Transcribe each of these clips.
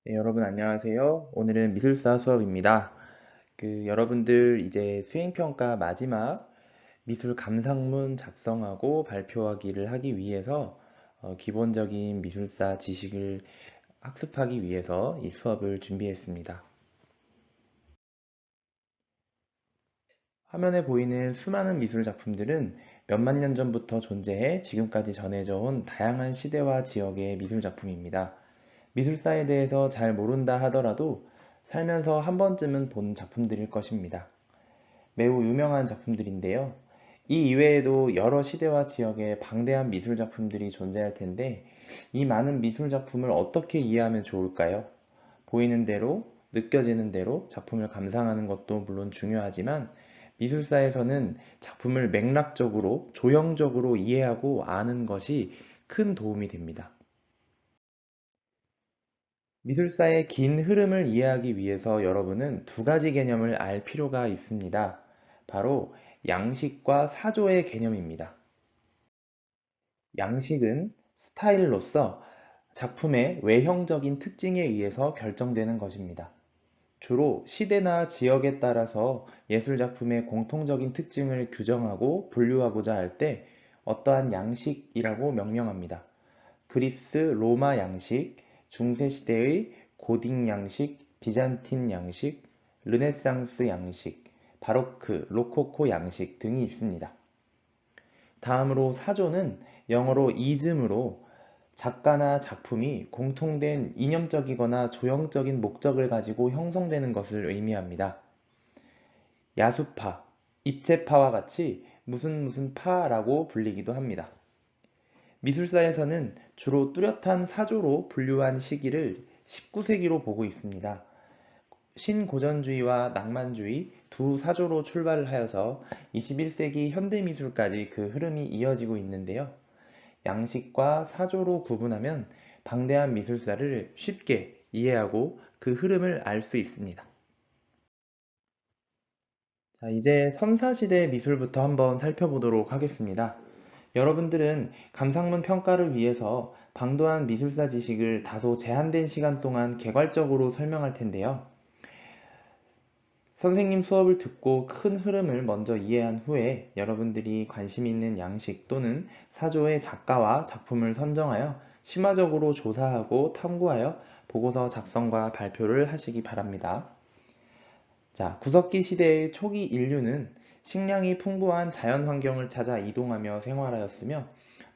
네, 여러분 안녕하세요. 오늘은 미술사 수업입니다. 여러분들 이제 수행평가 마지막 미술 감상문 작성하고 발표하기를 하기 위해서 기본적인 미술사 지식을 학습하기 위해서 이 수업을 준비했습니다. 화면에 보이는 수많은 미술 작품들은 몇만 년 전부터 존재해 지금까지 전해져 온 다양한 시대와 지역의 미술 작품입니다. 미술사에 대해서 잘 모른다 하더라도 살면서 한 번쯤은 본 작품들일 것입니다. 매우 유명한 작품들인데요. 이 이외에도 여러 시대와 지역의 방대한 미술 작품들이 존재할 텐데, 이 많은 미술 작품을 어떻게 이해하면 좋을까요? 보이는 대로, 느껴지는 대로 작품을 감상하는 것도 물론 중요하지만, 미술사에서는 작품을 맥락적으로, 조형적으로 이해하고 아는 것이 큰 도움이 됩니다. 미술사의 긴 흐름을 이해하기 위해서 여러분은 두 가지 개념을 알 필요가 있습니다. 바로 양식과 사조의 개념입니다. 양식은 스타일로서 작품의 외형적인 특징에 의해서 결정되는 것입니다. 주로 시대나 지역에 따라서 예술작품의 공통적인 특징을 규정하고 분류하고자 할 때 어떠한 양식이라고 명명합니다. 그리스 로마 양식, 중세시대의 고딕 양식, 비잔틴 양식, 르네상스 양식, 바로크, 로코코 양식 등이 있습니다. 다음으로 사조는 영어로 이즘으로 작가나 작품이 공통된 이념적이거나 조형적인 목적을 가지고 형성되는 것을 의미합니다. 야수파, 입체파와 같이 무슨 무슨 파라고 불리기도 합니다. 미술사에서는 주로 뚜렷한 사조로 분류한 시기를 19세기로 보고 있습니다. 신고전주의와 낭만주의 두 사조로 출발을 하여서 21세기 현대미술까지 그 흐름이 이어지고 있는데요. 양식과 사조로 구분하면 방대한 미술사를 쉽게 이해하고 그 흐름을 알 수 있습니다. 자, 이제 선사시대 미술부터 한번 살펴보도록 하겠습니다. 여러분들은 감상문 평가를 위해서 방도한 미술사 지식을 다소 제한된 시간 동안 개괄적으로 설명할 텐데요. 선생님 수업을 듣고 큰 흐름을 먼저 이해한 후에 여러분들이 관심 있는 양식 또는 사조의 작가와 작품을 선정하여 심화적으로 조사하고 탐구하여 보고서 작성과 발표를 하시기 바랍니다. 자, 구석기 시대의 초기 인류는 식량이 풍부한 자연 환경을 찾아 이동하며 생활하였으며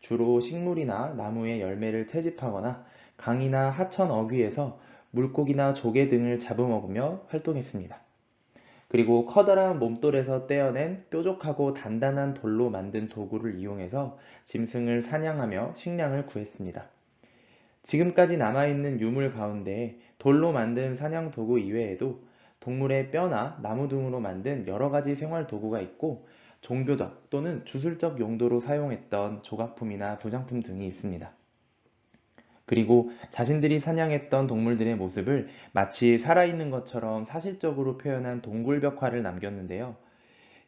주로 식물이나 나무의 열매를 채집하거나 강이나 하천 어귀에서 물고기나 조개 등을 잡아먹으며 활동했습니다. 그리고 커다란 몸돌에서 떼어낸 뾰족하고 단단한 돌로 만든 도구를 이용해서 짐승을 사냥하며 식량을 구했습니다. 지금까지 남아있는 유물 가운데 돌로 만든 사냥 도구 이외에도 동물의 뼈나 나무 등으로 만든 여러 가지 생활 도구가 있고 종교적 또는 주술적 용도로 사용했던 조각품이나 부장품 등이 있습니다. 그리고 자신들이 사냥했던 동물들의 모습을 마치 살아있는 것처럼 사실적으로 표현한 동굴벽화를 남겼는데요.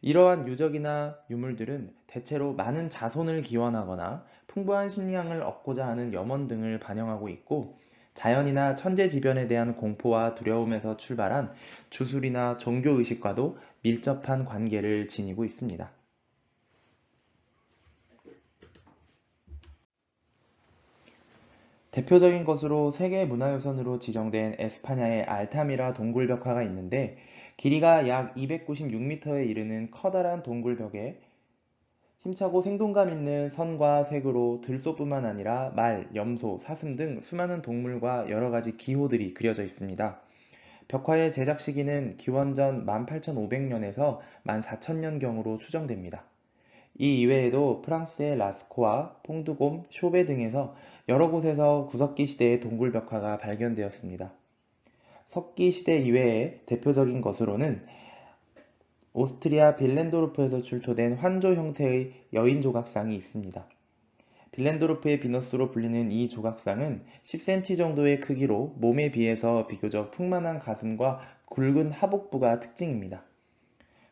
이러한 유적이나 유물들은 대체로 많은 자손을 기원하거나 풍부한 식량을 얻고자 하는 염원 등을 반영하고 있고 자연이나 천재지변에 대한 공포와 두려움에서 출발한 주술이나 종교의식과도 밀접한 관계를 지니고 있습니다. 대표적인 것으로 세계문화유산으로 지정된 에스파냐의 알타미라 동굴벽화가 있는데 길이가 약 296m에 이르는 커다란 동굴벽에 힘차고 생동감 있는 선과 색으로 들소뿐만 아니라 말, 염소, 사슴 등 수많은 동물과 여러 가지 기호들이 그려져 있습니다. 벽화의 제작 시기는 기원전 18,500년에서 14,000년경으로 추정됩니다. 이 이외에도 프랑스의 라스코와 퐁드곰, 쇼베 등에서 여러 곳에서 구석기 시대의 동굴벽화가 발견되었습니다. 석기 시대 이외에 대표적인 것으로는 오스트리아 빌렌도르프에서 출토된 환조 형태의 여인 조각상이 있습니다. 빌렌도르프의 비너스로 불리는 이 조각상은 10cm 정도의 크기로 몸에 비해서 비교적 풍만한 가슴과 굵은 하복부가 특징입니다.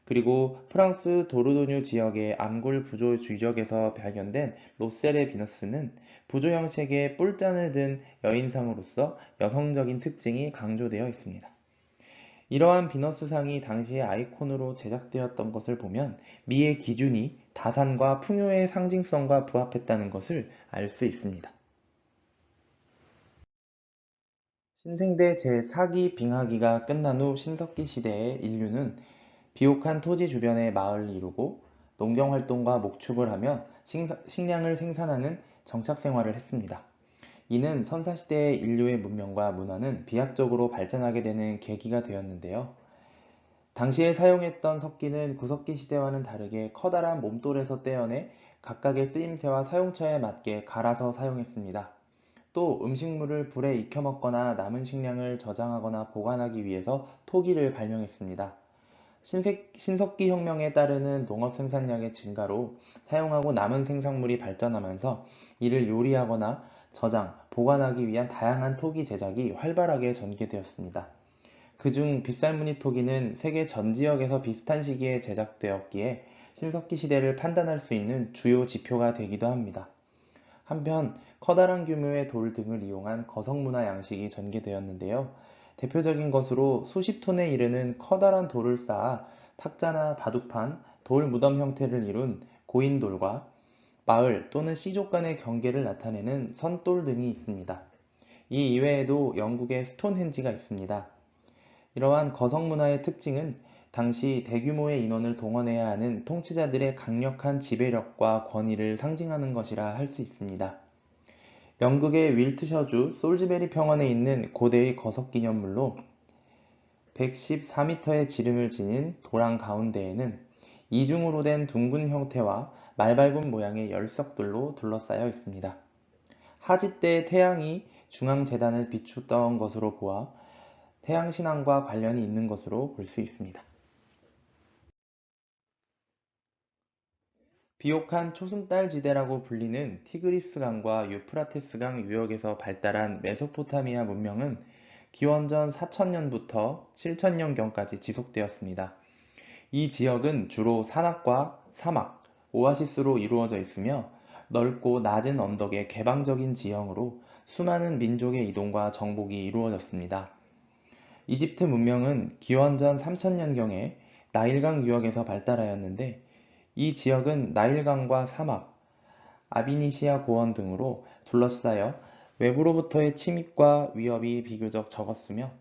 그리고 프랑스 도르도뉴 지역의 암골 부조 유적에서 발견된 로셀의 비너스는 부조 형식의 뿔잔을 든 여인상으로서 여성적인 특징이 강조되어 있습니다. 이러한 비너스상이 당시의 아이콘으로 제작되었던 것을 보면 미의 기준이 다산과 풍요의 상징성과 부합했다는 것을 알 수 있습니다. 신생대 제4기 빙하기가 끝난 후 신석기 시대의 인류는 비옥한 토지 주변에 마을을 이루고 농경활동과 목축을 하며 식량을 생산하는 정착 생활을 했습니다. 이는 선사시대의 인류의 문명과 문화는 비약적으로 발전하게 되는 계기가 되었는데요. 당시에 사용했던 석기는 구석기 시대와는 다르게 커다란 몸돌에서 떼어내 각각의 쓰임새와 사용처에 맞게 갈아서 사용했습니다. 또 음식물을 불에 익혀 먹거나 남은 식량을 저장하거나 보관하기 위해서 토기를 발명했습니다. 신석기 혁명에 따르는 농업 생산량의 증가로 사용하고 남은 생산물이 발전하면서 이를 요리하거나 저장, 보관하기 위한 다양한 토기 제작이 활발하게 전개되었습니다. 그중 빗살무늬 토기는 세계 전 지역에서 비슷한 시기에 제작되었기에 신석기 시대를 판단할 수 있는 주요 지표가 되기도 합니다. 한편 커다란 규모의 돌 등을 이용한 거성문화 양식이 전개되었는데요. 대표적인 것으로 수십 톤에 이르는 커다란 돌을 쌓아 탁자나 바둑판, 돌 무덤 형태를 이룬 고인돌과 마을 또는 시족 간의 경계를 나타내는 선돌 등이 있습니다. 이 이외에도 영국의 스톤헨지가 있습니다. 이러한 거성 문화의 특징은 당시 대규모의 인원을 동원해야 하는 통치자들의 강력한 지배력과 권위를 상징하는 것이라 할 수 있습니다. 영국의 윌트셔주 솔즈베리 평원에 있는 고대의 거석 기념물로 114m의 지름을 지닌 도랑 가운데에는 이중으로 된 둥근 형태와 말발굽 모양의 열석들로 둘러싸여 있습니다. 하지 때 태양이 중앙재단을 비추던 것으로 보아 태양신앙과 관련이 있는 것으로 볼 수 있습니다. 비옥한 초승달 지대라고 불리는 티그리스강과 유프라테스강 유역에서 발달한 메소포타미아 문명은 기원전 4000년부터 7000년경까지 지속되었습니다. 이 지역은 주로 산악과 사막, 오아시스로 이루어져 있으며 넓고 낮은 언덕의 개방적인 지형으로 수많은 민족의 이동과 정복이 이루어졌습니다. 이집트 문명은 기원전 3000년경에 나일강 유역에서 발달하였는데 이 지역은 나일강과 사막, 아비니시아 고원 등으로 둘러싸여 외부로부터의 침입과 위협이 비교적 적었으며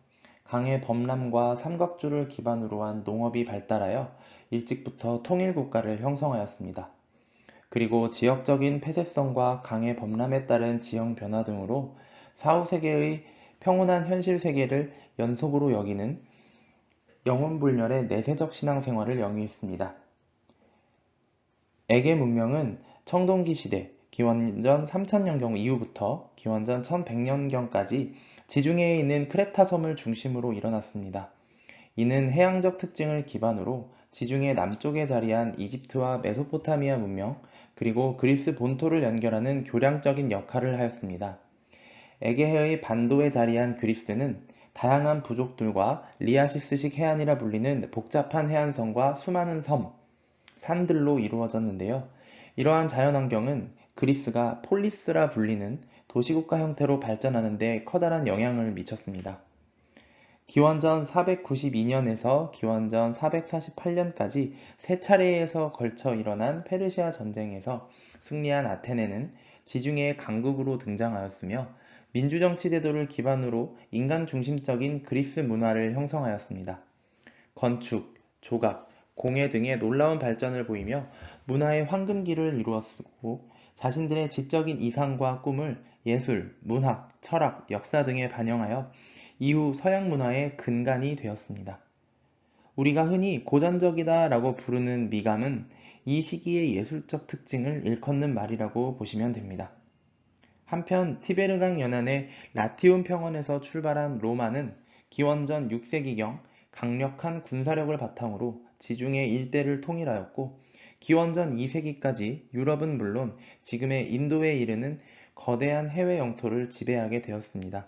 강의 범람과 삼각주를 기반으로 한 농업이 발달하여 일찍부터 통일국가를 형성하였습니다. 그리고 지역적인 폐쇄성과 강의 범람에 따른 지형 변화 등으로 사후세계의 평온한 현실 세계를 연속으로 여기는 영혼불멸의 내세적 신앙생활을 영위했습니다. 에게 문명은 청동기 시대, 기원전 3000년경 이후부터 기원전 1100년경까지 지중해에 있는 크레타 섬을 중심으로 일어났습니다. 이는 해양적 특징을 기반으로 지중해 남쪽에 자리한 이집트와 메소포타미아 문명, 그리고 그리스 본토를 연결하는 교량적인 역할을 하였습니다. 에게해의 반도에 자리한 그리스는 다양한 부족들과 리아시스식 해안이라 불리는 복잡한 해안선과 수많은 섬, 산들로 이루어졌는데요. 이러한 자연환경은 그리스가 폴리스라 불리는 도시국가 형태로 발전하는 데 커다란 영향을 미쳤습니다. 기원전 492년에서 기원전 448년까지 세 차례에서 걸쳐 일어난 페르시아 전쟁에서 승리한 아테네는 지중해의 강국으로 등장하였으며 민주정치 제도를 기반으로 인간 중심적인 그리스 문화를 형성하였습니다. 건축, 조각, 공예 등의 놀라운 발전을 보이며 문화의 황금기를 이루었고 자신들의 지적인 이상과 꿈을 예술, 문학, 철학, 역사 등에 반영하여 이후 서양 문화의 근간이 되었습니다. 우리가 흔히 고전적이다 라고 부르는 미감은 이 시기의 예술적 특징을 일컫는 말이라고 보시면 됩니다. 한편 티베르강 연안의 라티움 평원에서 출발한 로마는 기원전 6세기경 강력한 군사력을 바탕으로 지중해 일대를 통일하였고 기원전 2세기까지 유럽은 물론 지금의 인도에 이르는 거대한 해외 영토를 지배하게 되었습니다.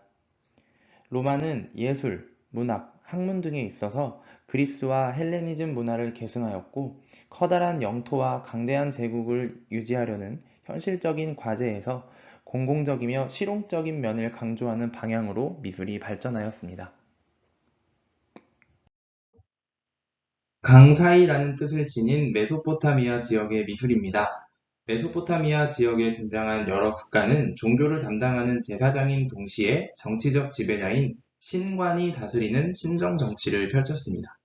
로마는 예술, 문학, 학문 등에 있어서 그리스와 헬레니즘 문화를 계승하였고 커다란 영토와 강대한 제국을 유지하려는 현실적인 과제에서 공공적이며 실용적인 면을 강조하는 방향으로 미술이 발전하였습니다. 강 사이라는 뜻을 지닌 메소포타미아 지역의 미술입니다. 메소포타미아 지역에 등장한 여러 국가는 종교를 담당하는 제사장인 동시에 정치적 지배자인 신관이 다스리는 신정 정치를 펼쳤습니다.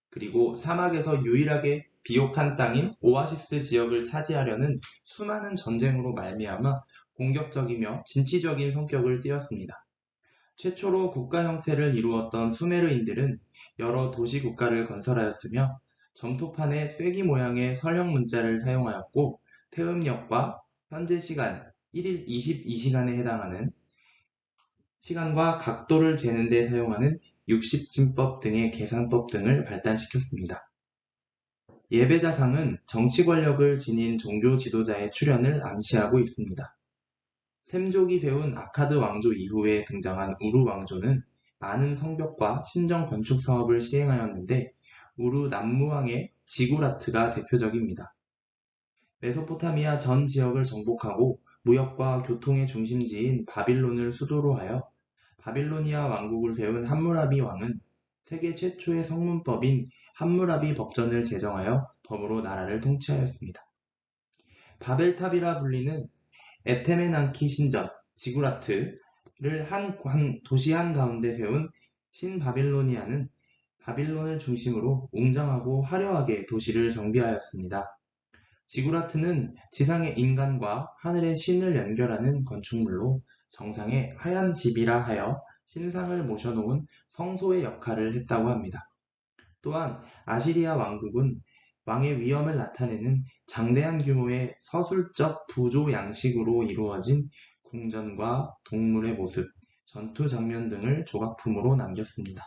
그리고 사막에서 유일하게 비옥한 땅인 오아시스 지역을 차지하려는 수많은 전쟁으로 말미암아 공격적이며 진취적인 성격을 띠었습니다. 최초로 국가 형태를 이루었던 수메르인들은 여러 도시 국가를 건설하였으며 점토판에 쐐기 모양의 서형 문자를 사용하였고 태음력과 현재 시간 1일 22시간에 해당하는 시간과 각도를 재는 데 사용하는 육십진법 등의 계산법 등을 발달시켰습니다. 예배자상은 정치 권력을 지닌 종교 지도자의 출현을 암시하고 있습니다. 셈족이 세운 아카드 왕조 이후에 등장한 우루 왕조는 많은 성벽과 신정 건축 사업을 시행하였는데 우루 남무왕의 지구라트가 대표적입니다. 메소포타미아 전 지역을 정복하고 무역과 교통의 중심지인 바빌론을 수도로 하여 바빌로니아 왕국을 세운 함무라비 왕은 세계 최초의 성문법인 함무라비 법전을 제정하여 법으로 나라를 통치하였습니다. 바벨탑이라 불리는 에테멘안키 신전, 지구라트를 도시 한가운데 세운 신바빌로니아는 바빌론을 중심으로 웅장하고 화려하게 도시를 정비하였습니다. 지구라트는 지상의 인간과 하늘의 신을 연결하는 건축물로 정상에 하얀 집이라 하여 신상을 모셔놓은 성소의 역할을 했다고 합니다. 또한 아시리아 왕국은 왕의 위엄을 나타내는 장대한 규모의 서술적 부조 양식으로 이루어진 궁전과 동물의 모습, 전투 장면 등을 조각품으로 남겼습니다.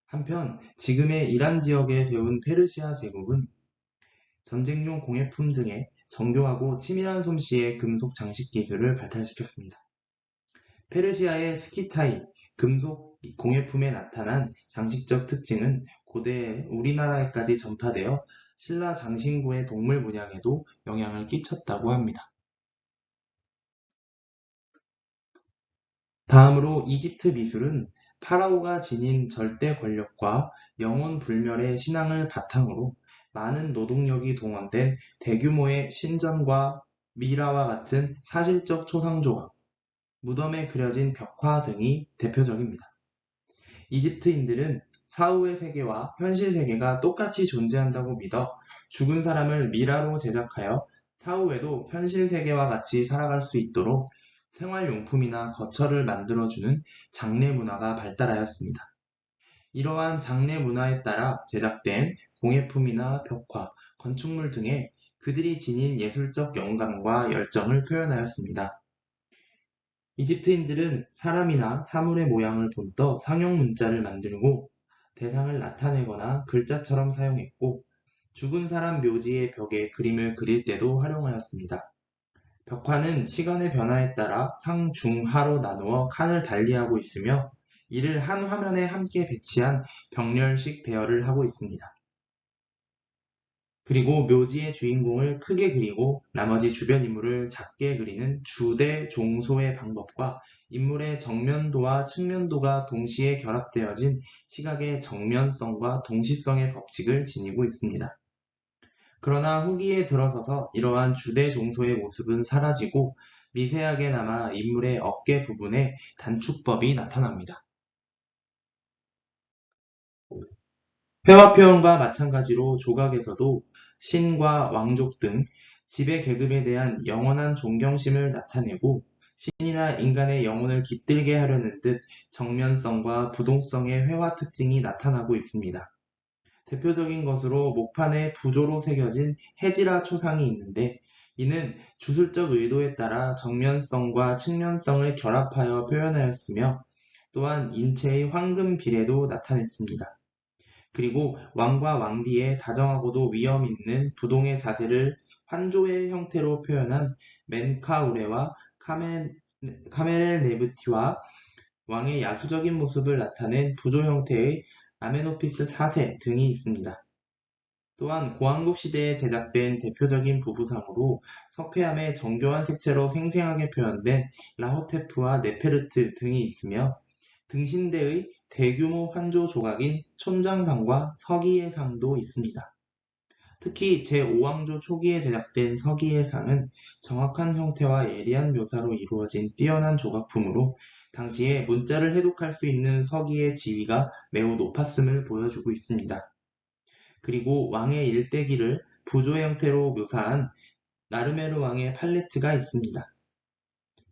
한편 지금의 이란 지역에 세운 페르시아 제국은 전쟁용 공예품 등의 정교하고 치밀한 솜씨의 금속 장식 기술을 발달시켰습니다. 페르시아의 스키타이, 금속 공예품에 나타난 장식적 특징은 고대 우리나라에까지 전파되어 신라 장신구의 동물 문양에도 영향을 끼쳤다고 합니다. 다음으로 이집트 미술은 파라오가 지닌 절대 권력과 영혼 불멸의 신앙을 바탕으로 많은 노동력이 동원된 대규모의 신전과 미라와 같은 사실적 초상조각, 무덤에 그려진 벽화 등이 대표적입니다. 이집트인들은 사후의 세계와 현실 세계가 똑같이 존재한다고 믿어 죽은 사람을 미라로 제작하여 사후에도 현실 세계와 같이 살아갈 수 있도록 생활용품이나 거처를 만들어주는 장례 문화가 발달하였습니다. 이러한 장례 문화에 따라 제작된 공예품이나 벽화, 건축물 등에 그들이 지닌 예술적 영감과 열정을 표현하였습니다. 이집트인들은 사람이나 사물의 모양을 본떠 상형 문자를 만들고 대상을 나타내거나 글자처럼 사용했고 죽은 사람 묘지의 벽에 그림을 그릴 때도 활용하였습니다. 벽화는 시간의 변화에 따라 상, 중, 하로 나누어 칸을 달리하고 있으며 이를 한 화면에 함께 배치한 병렬식 배열을 하고 있습니다. 그리고 묘지의 주인공을 크게 그리고 나머지 주변 인물을 작게 그리는 주대 종소의 방법과 인물의 정면도와 측면도가 동시에 결합되어진 시각의 정면성과 동시성의 법칙을 지니고 있습니다. 그러나 후기에 들어서서 이러한 주대 종소의 모습은 사라지고 미세하게 남아 인물의 어깨 부분에 단축법이 나타납니다. 회화 표현과 마찬가지로 조각에서도 신과 왕족 등 지배 계급에 대한 영원한 존경심을 나타내고 신이나 인간의 영혼을 깃들게 하려는 듯 정면성과 부동성의 회화 특징이 나타나고 있습니다. 대표적인 것으로 목판에 부조로 새겨진 해지라 초상이 있는데 이는 주술적 의도에 따라 정면성과 측면성을 결합하여 표현하였으며 또한 인체의 황금 비례도 나타냈습니다. 그리고 왕과 왕비의 다정하고도 위엄 있는 부동의 자세를 환조의 형태로 표현한 멘카우레와 카메렐네브티와 왕의 야수적인 모습을 나타낸 부조 형태의 아메노피스 4세 등이 있습니다. 또한 고왕국 시대에 제작된 대표적인 부부상으로 석회암의 정교한 색채로 생생하게 표현된 라호테프와 네페르트 등이 있으며 등신대의 대규모 환조 조각인 촌장상과 서기예상도 있습니다. 특히 제5왕조 초기에 제작된 서기예상은 정확한 형태와 예리한 묘사로 이루어진 뛰어난 조각품으로 당시에 문자를 해독할 수 있는 서기의 지위가 매우 높았음을 보여주고 있습니다. 그리고 왕의 일대기를 부조 형태로 묘사한 나르메르 왕의 팔레트가 있습니다.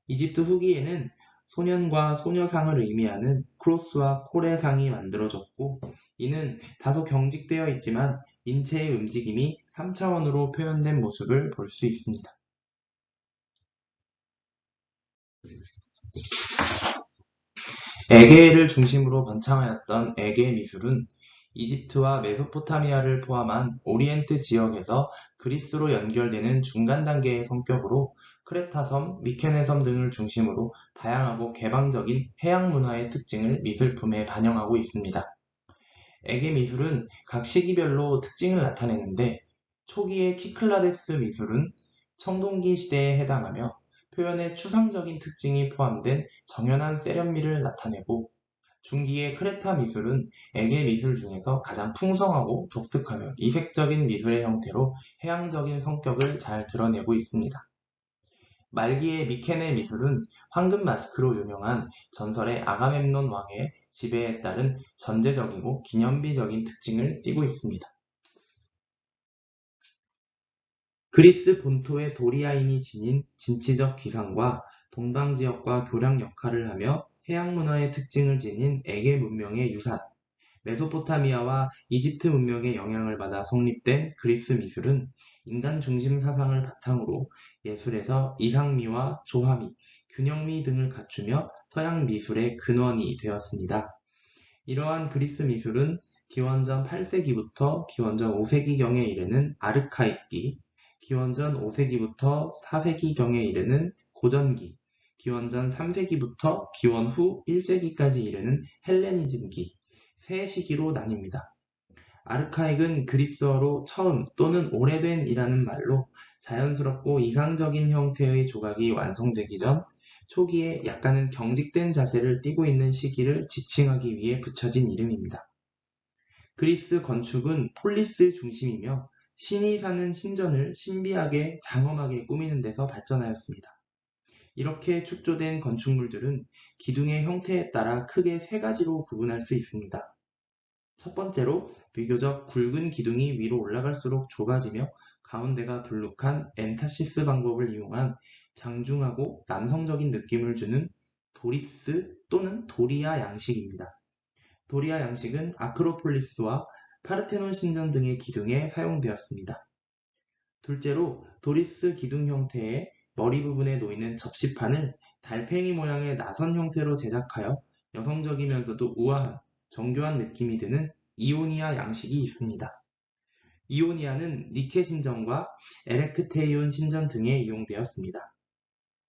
이집트 후기에는 소년과 소녀상을 의미하는 크로스와 코레상이 만들어졌고, 이는 다소 경직되어 있지만 인체의 움직임이 3차원으로 표현된 모습을 볼 수 있습니다. 에게해를 중심으로 번창하였던 에게 미술은 이집트와 메소포타미아를 포함한 오리엔트 지역에서 그리스로 연결되는 중간 단계의 성격으로 크레타섬, 미케네 섬 등을 중심으로 다양하고 개방적인 해양 문화의 특징을 미술품에 반영하고 있습니다. 에게 미술은 각 시기별로 특징을 나타내는데, 초기의 키클라데스 미술은 청동기 시대에 해당하며 표현에 추상적인 특징이 포함된 정연한 세련미를 나타내고, 중기의 크레타 미술은 에게 미술 중에서 가장 풍성하고 독특하며 이색적인 미술의 형태로 해양적인 성격을 잘 드러내고 있습니다. 말기의 미케네 미술은 황금 마스크로 유명한 전설의 아가멤논 왕의 지배에 따른 전제적이고 기념비적인 특징을 띠고 있습니다. 그리스 본토의 도리아인이 지닌 진취적 기상과 동방지역과 교량 역할을 하며 해양 문화의 특징을 지닌 에게 문명의 유산, 메소포타미아와 이집트 문명의 영향을 받아 성립된 그리스 미술은 인간 중심 사상을 바탕으로 예술에서 이상미와 조화미, 균형미 등을 갖추며 서양 미술의 근원이 되었습니다. 이러한 그리스 미술은 기원전 8세기부터 기원전 5세기경에 이르는 아르카이기, 기원전 5세기부터 4세기경에 이르는 고전기, 기원전 3세기부터 기원 후 1세기까지 이르는 헬레니즘기, 세 시기로 나뉩니다. 아르카익은 그리스어로 처음 또는 오래된 이라는 말로 자연스럽고 이상적인 형태의 조각이 완성되기 전 초기에 약간은 경직된 자세를 띠고 있는 시기를 지칭하기 위해 붙여진 이름입니다. 그리스 건축은 폴리스 중심이며 신이 사는 신전을 신비하게 장엄하게 꾸미는 데서 발전하였습니다. 이렇게 축조된 건축물들은 기둥의 형태에 따라 크게 세 가지로 구분할 수 있습니다. 첫 번째로 비교적 굵은 기둥이 위로 올라갈수록 좁아지며 가운데가 불룩한 엔타시스 방법을 이용한 장중하고 남성적인 느낌을 주는 도리스 또는 도리아 양식입니다. 도리아 양식은 아크로폴리스와 파르테논 신전 등의 기둥에 사용되었습니다. 둘째로 도리스 기둥 형태의 머리 부분에 놓이는 접시판을 달팽이 모양의 나선 형태로 제작하여 여성적이면서도 우아한 정교한 느낌이 드는 이오니아 양식이 있습니다. 이오니아는 니케 신전과 에레크테이온 신전 등에 이용되었습니다.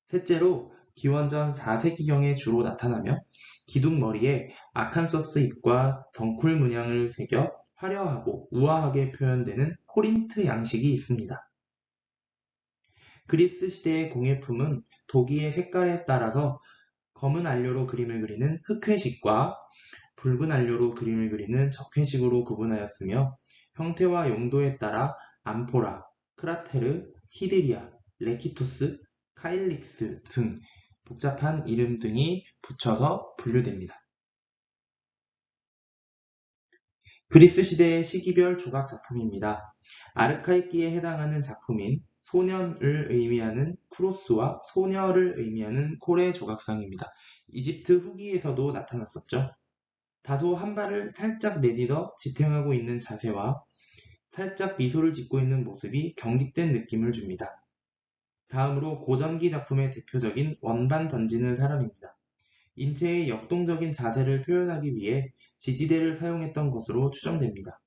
셋째로 기원전 4세기경에 주로 나타나며 기둥 머리에 아칸소스 잎과 덩쿨 문양을 새겨 화려하고 우아하게 표현되는 코린트 양식이 있습니다. 그리스 시대의 공예품은 도기의 색깔에 따라서 검은 안료로 그림을 그리는 흑회식과 붉은 안료로 그림을 그리는 적회식으로 구분하였으며 형태와 용도에 따라 암포라, 크라테르, 히드리아, 레키토스, 카일릭스 등 복잡한 이름 등이 붙여서 분류됩니다. 그리스 시대의 시기별 조각 작품입니다. 아르카이기에 해당하는 작품인 소년을 의미하는 쿠로스와 소녀를 의미하는 코레 조각상입니다. 이집트 후기에서도 나타났었죠. 다소 한 발을 살짝 내딛어 지탱하고 있는 자세와 살짝 미소를 짓고 있는 모습이 경직된 느낌을 줍니다. 다음으로 고전기 작품의 대표적인 원반 던지는 사람입니다. 인체의 역동적인 자세를 표현하기 위해 지지대를 사용했던 것으로 추정됩니다.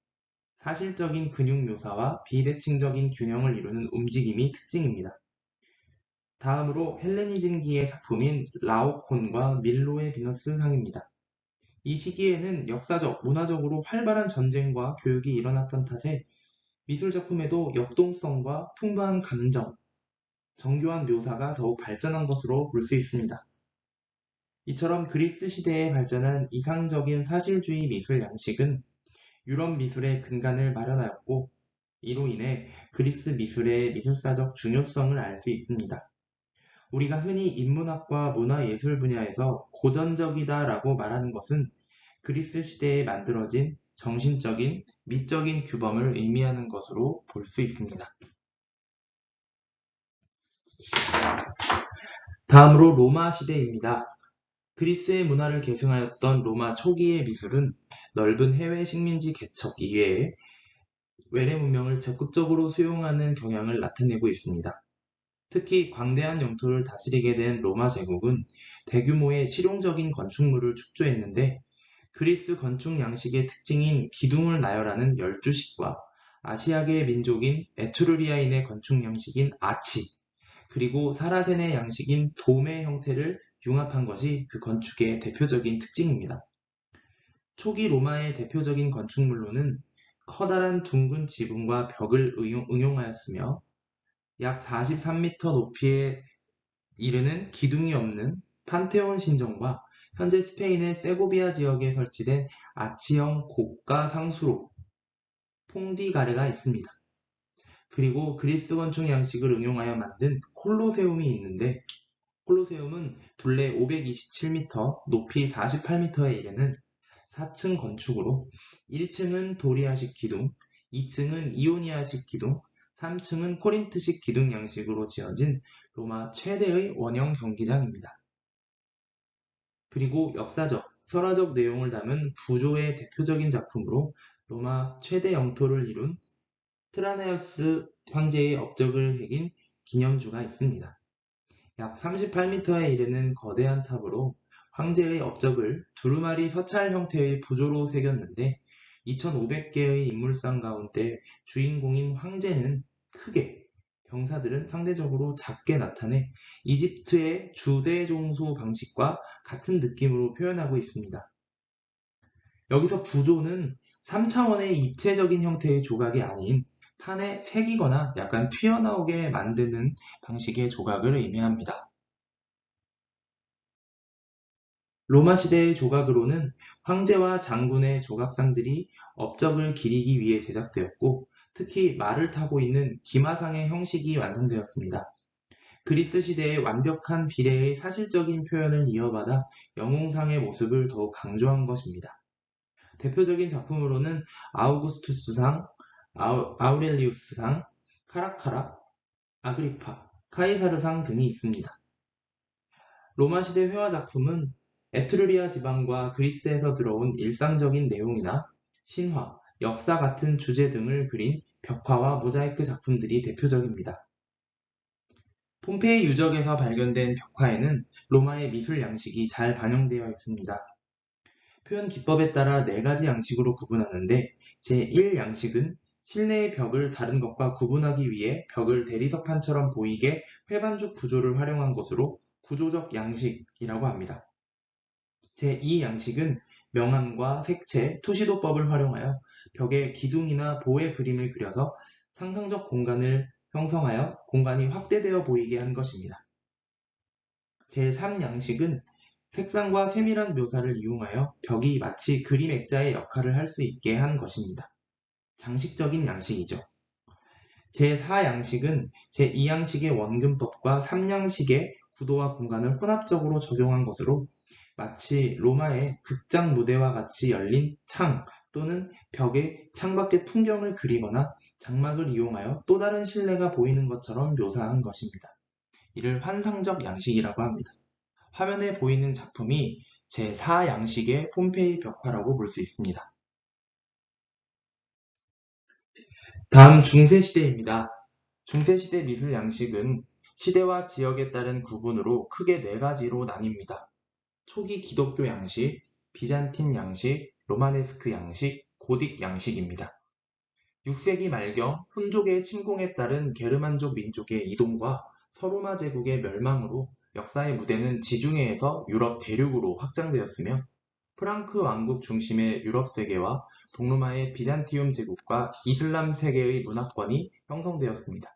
사실적인 근육 묘사와 비대칭적인 균형을 이루는 움직임이 특징입니다. 다음으로 헬레니즘기의 작품인 라오콘과 밀로의 비너스상입니다. 이 시기에는 역사적, 문화적으로 활발한 전쟁과 교육이 일어났던 탓에 미술 작품에도 역동성과 풍부한 감정, 정교한 묘사가 더욱 발전한 것으로 볼 수 있습니다. 이처럼 그리스 시대에 발전한 이상적인 사실주의 미술 양식은 유럽 미술의 근간을 마련하였고, 이로 인해 그리스 미술의 미술사적 중요성을 알 수 있습니다. 우리가 흔히 인문학과 문화예술 분야에서 고전적이다라고 말하는 것은 그리스 시대에 만들어진 정신적인, 미적인 규범을 의미하는 것으로 볼 수 있습니다. 다음으로 로마 시대입니다. 그리스의 문화를 계승하였던 로마 초기의 미술은 넓은 해외 식민지 개척 이외에 외래 문명을 적극적으로 수용하는 경향을 나타내고 있습니다. 특히 광대한 영토를 다스리게 된 로마 제국은 대규모의 실용적인 건축물을 축조했는데, 그리스 건축 양식의 특징인 기둥을 나열하는 열주식과 아시아계 민족인 에트루리아인의 건축 양식인 아치, 그리고 사라센의 양식인 돔의 형태를 융합한 것이 그 건축의 대표적인 특징입니다. 초기 로마의 대표적인 건축물로는 커다란 둥근 지붕과 벽을 응용하였으며, 약 43m 높이에 이르는 기둥이 없는 판테온 신전과 현재 스페인의 세고비아 지역에 설치된 아치형 고가 상수로 퐁디가르가 있습니다. 그리고 그리스 건축 양식을 응용하여 만든 콜로세움이 있는데, 콜로세움은 둘레 527m, 높이 48m에 이르는 4층 건축으로 1층은 도리아식 기둥, 2층은 이오니아식 기둥, 3층은 코린트식 기둥 양식으로 지어진 로마 최대의 원형 경기장입니다. 그리고 역사적, 설화적 내용을 담은 부조의 대표적인 작품으로 로마 최대 영토를 이룬 트라네우스 황제의 업적을 새긴 기념주가 있습니다. 약 38m에 이르는 거대한 탑으로 황제의 업적을 두루마리 서찰 형태의 부조로 새겼는데, 2,500개의 인물상 가운데 주인공인 황제는 크게, 병사들은 상대적으로 작게 나타내 이집트의 주대종소 방식과 같은 느낌으로 표현하고 있습니다. 여기서 부조는 3차원의 입체적인 형태의 조각이 아닌 판에 새기거나 약간 튀어나오게 만드는 방식의 조각을 의미합니다. 로마 시대의 조각으로는 황제와 장군의 조각상들이 업적을 기리기 위해 제작되었고, 특히 말을 타고 있는 기마상의 형식이 완성되었습니다. 그리스 시대의 완벽한 비례의 사실적인 표현을 이어받아 영웅상의 모습을 더욱 강조한 것입니다. 대표적인 작품으로는 아우구스투스상, 아우렐리우스상, 카라카라, 아그리파, 카이사르상 등이 있습니다. 로마 시대 회화 작품은 에트루리아 지방과 그리스에서 들어온 일상적인 내용이나 신화, 역사 같은 주제 등을 그린 벽화와 모자이크 작품들이 대표적입니다. 폼페이 유적에서 발견된 벽화에는 로마의 미술 양식이 잘 반영되어 있습니다. 표현 기법에 따라 4가지 양식으로 구분하는데, 제1양식은 실내의 벽을 다른 것과 구분하기 위해 벽을 대리석판처럼 보이게 회반죽 구조를 활용한 것으로 구조적 양식이라고 합니다. 제2양식은 명암과 색채, 투시도법을 활용하여 벽에 기둥이나 보의 그림을 그려서 상상적 공간을 형성하여 공간이 확대되어 보이게 한 것입니다. 제3양식은 색상과 세밀한 묘사를 이용하여 벽이 마치 그림 액자의 역할을 할 수 있게 한 것입니다. 장식적인 양식이죠. 제4양식은 제2양식의 원근법과 3양식의 구도와 공간을 혼합적으로 적용한 것으로 마치 로마의 극장 무대와 같이 열린 창 또는 벽에 창밖의 풍경을 그리거나 장막을 이용하여 또 다른 실내가 보이는 것처럼 묘사한 것입니다. 이를 환상적 양식이라고 합니다. 화면에 보이는 작품이 제4양식의 폼페이 벽화라고 볼 수 있습니다. 다음 중세시대입니다. 중세시대 미술 양식은 시대와 지역에 따른 구분으로 크게 4가지로 나뉩니다. 초기 기독교 양식, 비잔틴 양식, 로마네스크 양식, 고딕 양식입니다. 6세기 말경 훈족의 침공에 따른 게르만족 민족의 이동과 서로마 제국의 멸망으로 역사의 무대는 지중해에서 유럽 대륙으로 확장되었으며 프랑크 왕국 중심의 유럽 세계와 동로마의 비잔티움 제국과 이슬람 세계의 문화권이 형성되었습니다.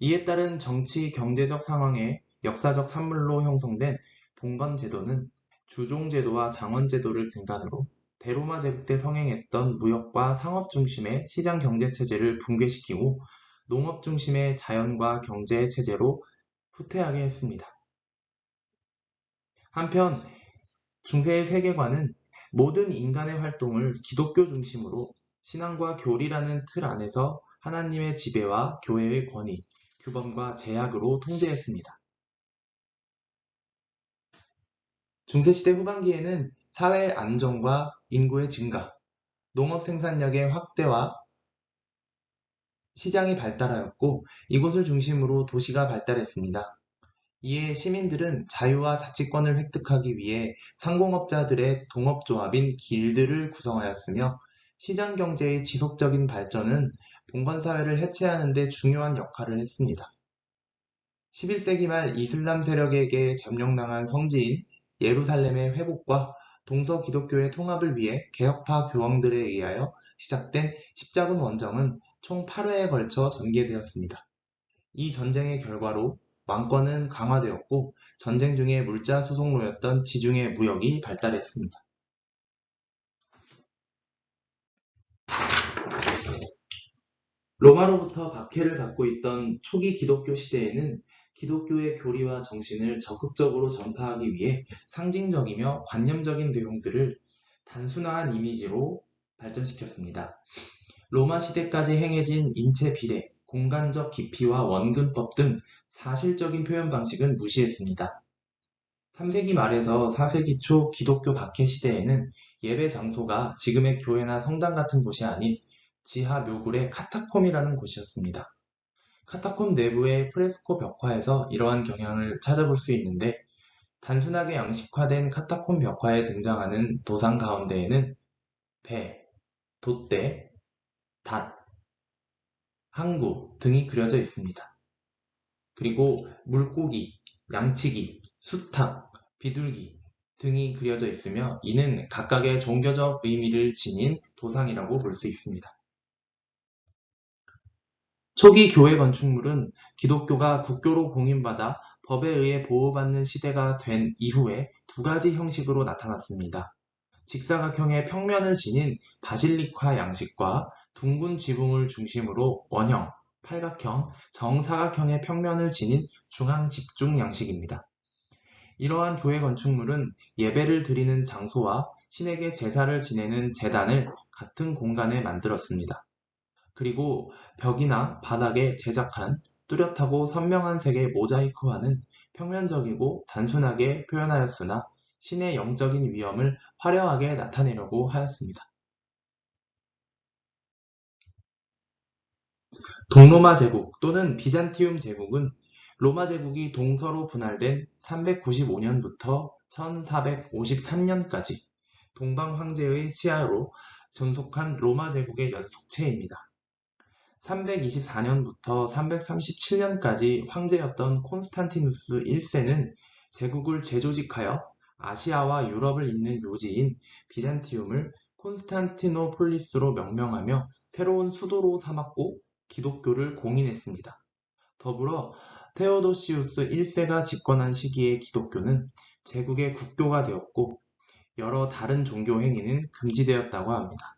이에 따른 정치, 경제적 상황의 역사적 산물로 형성된 봉건 제도는 주종 제도와 장원 제도를 근간으로 대로마 제국 때 성행했던 무역과 상업 중심의 시장 경제 체제를 붕괴시키고 농업 중심의 자연과 경제 체제로 후퇴하게 했습니다. 한편 중세의 세계관은 모든 인간의 활동을 기독교 중심으로 신앙과 교리라는 틀 안에서 하나님의 지배와 교회의 권위, 규범과 제약으로 통제했습니다. 중세시대 후반기에는 사회 안정과 인구의 증가, 농업 생산력의 확대와 시장이 발달하였고 이곳을 중심으로 도시가 발달했습니다. 이에 시민들은 자유와 자치권을 획득하기 위해 상공업자들의 동업조합인 길드를 구성하였으며 시장경제의 지속적인 발전은 봉건사회를 해체하는 데 중요한 역할을 했습니다. 11세기 말 이슬람 세력에게 점령당한 성지인 예루살렘의 회복과 동서 기독교의 통합을 위해 개혁파 교황들에 의하여 시작된 십자군 원정은 총 8회에 걸쳐 전개되었습니다. 이 전쟁의 결과로 왕권은 강화되었고 전쟁 중에 물자 수송로였던 지중해 무역이 발달했습니다. 로마로부터 박해를 받고 있던 초기 기독교 시대에는 기독교의 교리와 정신을 적극적으로 전파하기 위해 상징적이며 관념적인 내용들을 단순화한 이미지로 발전시켰습니다. 로마 시대까지 행해진 인체 비례, 공간적 깊이와 원근법 등 사실적인 표현 방식은 무시했습니다. 3세기 말에서 4세기 초 기독교 박해 시대에는 예배 장소가 지금의 교회나 성당 같은 곳이 아닌 지하 묘굴의 카타콤이라는 곳이었습니다. 카타콤 내부의 프레스코 벽화에서 이러한 경향을 찾아볼 수 있는데 단순하게 양식화된 카타콤 벽화에 등장하는 도상 가운데에는 배, 돛대, 닷, 항구 등이 그려져 있습니다. 그리고 물고기, 양치기, 수탉, 비둘기 등이 그려져 있으며 이는 각각의 종교적 의미를 지닌 도상이라고 볼 수 있습니다. 초기 교회 건축물은 기독교가 국교로 공인받아 법에 의해 보호받는 시대가 된 이후에 두 가지 형식으로 나타났습니다. 직사각형의 평면을 지닌 바실리카 양식과 둥근 지붕을 중심으로 원형, 팔각형, 정사각형의 평면을 지닌 중앙 집중 양식입니다. 이러한 교회 건축물은 예배를 드리는 장소와 신에게 제사를 지내는 제단을 같은 공간에 만들었습니다. 그리고 벽이나 바닥에 제작한 뚜렷하고 선명한 색의 모자이크화는 평면적이고 단순하게 표현하였으나 신의 영적인 위엄을 화려하게 나타내려고 하였습니다. 동로마 제국 또는 비잔티움 제국은 로마 제국이 동서로 분할된 395년부터 1453년까지 동방 황제의 치하로 존속한 로마 제국의 연속체입니다. 324년부터 337년까지 황제였던 콘스탄티누스 1세는 제국을 재조직하여 아시아와 유럽을 잇는 요지인 비잔티움을 콘스탄티노폴리스로 명명하며 새로운 수도로 삼았고 기독교를 공인했습니다. 더불어 테오도시우스 1세가 집권한 시기의 기독교는 제국의 국교가 되었고 여러 다른 종교 행위는 금지되었다고 합니다.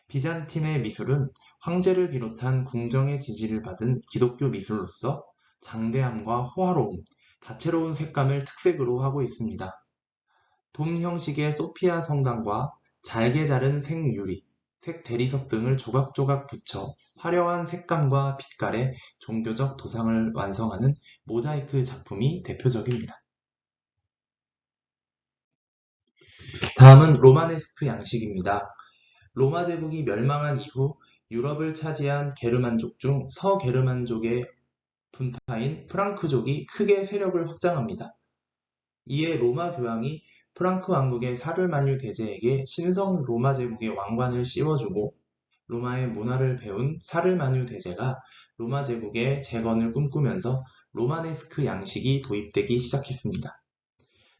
비잔틴의 미술은 황제를 비롯한 궁정의 지지를 받은 기독교 미술로서 장대함과 호화로움, 다채로운 색감을 특색으로 하고 있습니다. 돔 형식의 소피아 성당과 잘게 자른 생유리, 색 대리석 등을 조각조각 붙여 화려한 색감과 빛깔의 종교적 도상을 완성하는 모자이크 작품이 대표적입니다. 다음은 로마네스크 양식입니다. 로마 제국이 멸망한 이후 유럽을 차지한 게르만족 중 서게르만족의 분파인 프랑크족이 크게 세력을 확장합니다. 이에 로마 교황이 프랑크 왕국의 사르마뉴 대제에게 신성 로마 제국의 왕관을 씌워주고 로마의 문화를 배운 사르마뉴 대제가 로마 제국의 재건을 꿈꾸면서 로마네스크 양식이 도입되기 시작했습니다.